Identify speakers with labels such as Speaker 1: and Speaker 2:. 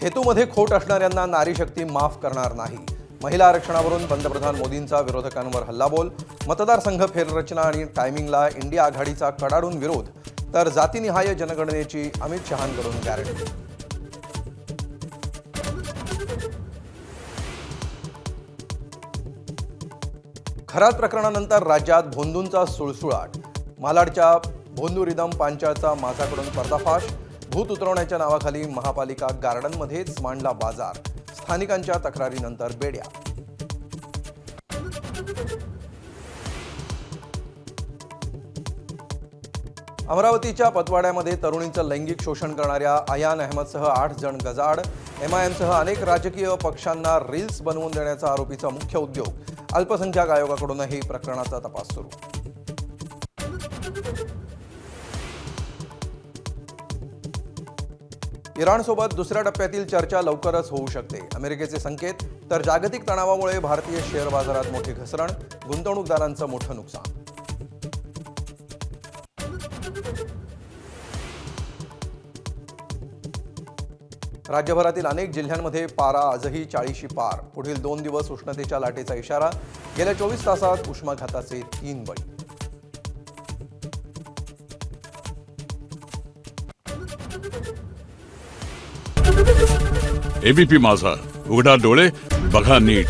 Speaker 1: हेतूमध्ये खोट असणाऱ्यांना नारी शक्ती माफ करणार नाही. महिला आरक्षणावरून पंतप्रधान मोदींचा विरोधकांवर हल्लाबोल. मतदारसंघ फेररचना आणि टायमिंगला इंडिया आघाडीचा कडाडून विरोध. तर जातीनिहाय जनगणनेची अमित शहांकडून गॅरंटी. खरात प्रकरणानंतर राज्यात भोंदूंचा सुळसुळाट. मालाडच्या भोंदू रिदम पांचाळचा माझाकडून पर्दाफाश. भूत उतरवण्याच्या नावाखाली महापालिका गार्डनमध्येच मांडला बाजार. स्थानिकांच्या तक्रारीनंतर बेड्या. अमरावतीच्या पतवाड्यामध्ये तरुणींचं लैंगिक शोषण करणाऱ्या अयान अहमदसह 8 जण गजाआड. एमआयएमसह अनेक राजकीय पक्षांना रील्स बनवून देण्याचा आरोपीचा मुख्य उद्योग. अल्पसंख्याक आयोगाकडूनही प्रकरणाचा तपास सुरू. इराणसोबत दुसऱ्या टप्प्यातील चर्चा लवकरच होऊ शकते. अमेरिकेचे संकेत. तर जागतिक तणावामुळे भारतीय शेअर बाजारात मोठी घसरण. गुंतवणूकदारांचं मोठं नुकसान. राज्यभरातील अनेक जिल्ह्यांमध्ये पारा आजही 40शी पार. पुढील 2 दिवस उष्णतेच्या लाटेचा इशारा. गेल्या 24 तासात उष्माघाताचे 3 बळी.
Speaker 2: एबीपी माझा, उघडा डोळे बघा नीट.